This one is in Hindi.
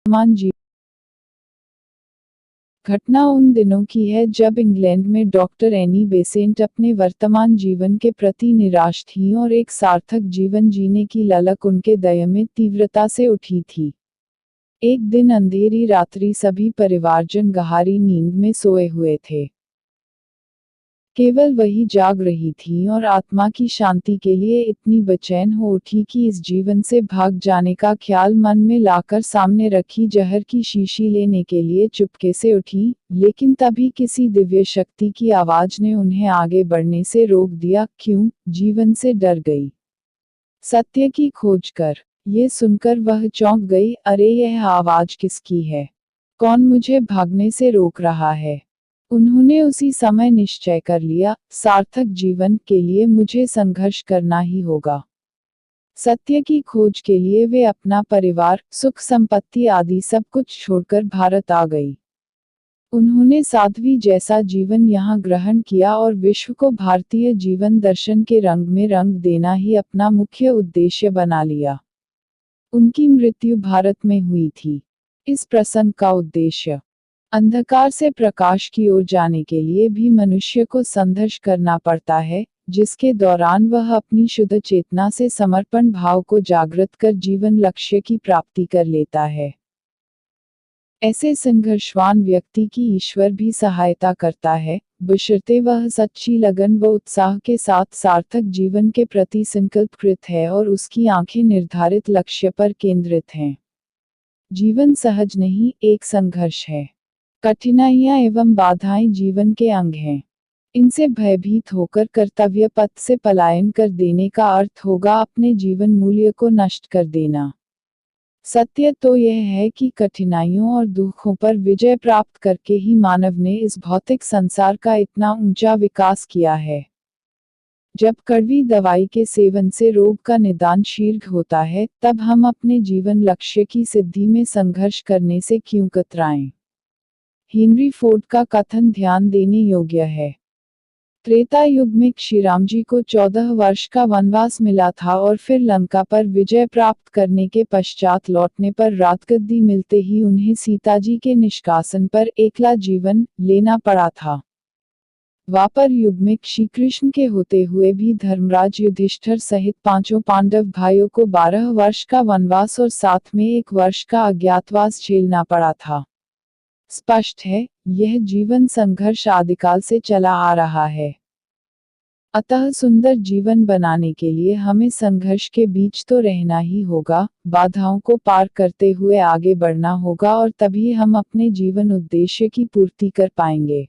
वर्तमान घटना उन दिनों की है जब इंग्लैंड में डॉक्टर एनी बेसेंट अपने वर्तमान जीवन के प्रति निराश थीं और एक सार्थक जीवन जीने की ललक उनके दय में तीव्रता से उठी थी। एक दिन अंधेरी रात्रि सभी परिवारजन गहरी नींद में सोए हुए थे। केवल वही जाग रही थी और आत्मा की शांति के लिए इतनी बेचैन हो उठी कि इस जीवन से भाग जाने का ख्याल मन में लाकर सामने रखी जहर की शीशी लेने के लिए चुपके से उठी, लेकिन तभी किसी दिव्य शक्ति की आवाज ने उन्हें आगे बढ़ने से रोक दिया। क्यों? जीवन से डर गई। सत्य की खोज कर। ये सुनकर वह चौंक गई। अरे, यह आवाज किसकी है? कौन मुझे भागने से रोक रहा है? उन्होंने उसी समय निश्चय कर लिया, सार्थक जीवन के लिए मुझे संघर्ष करना ही होगा। सत्य की खोज के लिए वे अपना परिवार, सुख संपत्ति आदि सब कुछ छोड़कर भारत आ गई। उन्होंने साध्वी जैसा जीवन यहाँ ग्रहण किया और विश्व को भारतीय जीवन दर्शन के रंग में रंग देना ही अपना मुख्य उद्देश्य बना लिया। उनकी मृत्यु भारत में हुई थी। इस प्रसंग का उद्देश्य अंधकार से प्रकाश की ओर जाने के लिए भी मनुष्य को संघर्ष करना पड़ता है, जिसके दौरान वह अपनी शुद्ध चेतना से समर्पण भाव को जागृत कर जीवन लक्ष्य की प्राप्ति कर लेता है। ऐसे संघर्षवान व्यक्ति की ईश्वर भी सहायता करता है, बशर्ते वह सच्ची लगन व उत्साह के साथ सार्थक जीवन के प्रति संकल्पकृत है और उसकी आंखें निर्धारित लक्ष्य पर केंद्रित हैं। जीवन सहज नहीं, एक संघर्ष है। कठिनाइयाँ एवं बाधाएं जीवन के अंग हैं। इनसे भयभीत होकर कर्तव्य पथ से पलायन कर देने का अर्थ होगा अपने जीवन मूल्य को नष्ट कर देना। सत्य तो यह है कि कठिनाइयों और दुखों पर विजय प्राप्त करके ही मानव ने इस भौतिक संसार का इतना ऊंचा विकास किया है। जब कड़वी दवाई के सेवन से रोग का निदान शीघ्र होता है, तब हम अपने जीवन लक्ष्य की सिद्धि में संघर्ष करने से क्यों कतराएं? हेनरी फोर्ड का कथन ध्यान देने योग्य है। त्रेता युग में श्रीराम जी को 14 वर्ष का वनवास मिला था और फिर लंका पर विजय प्राप्त करने के पश्चात लौटने पर राजगद्दी मिलते ही उन्हें सीता जी के निष्कासन पर एकला जीवन लेना पड़ा था। द्वापर युग में श्री कृष्ण के होते हुए भी धर्मराज युधिष्ठिर सहित 5 पांडव भाइयों को 12 वर्ष का वनवास और साथ में 1 वर्ष का अज्ञातवास झेलना पड़ा था। स्पष्ट है, यह जीवन संघर्ष आदिकाल से चला आ रहा है। अतः सुंदर जीवन बनाने के लिए हमें संघर्ष के बीच तो रहना ही होगा, बाधाओं को पार करते हुए आगे बढ़ना होगा और तभी हम अपने जीवन उद्देश्य की पूर्ति कर पाएंगे।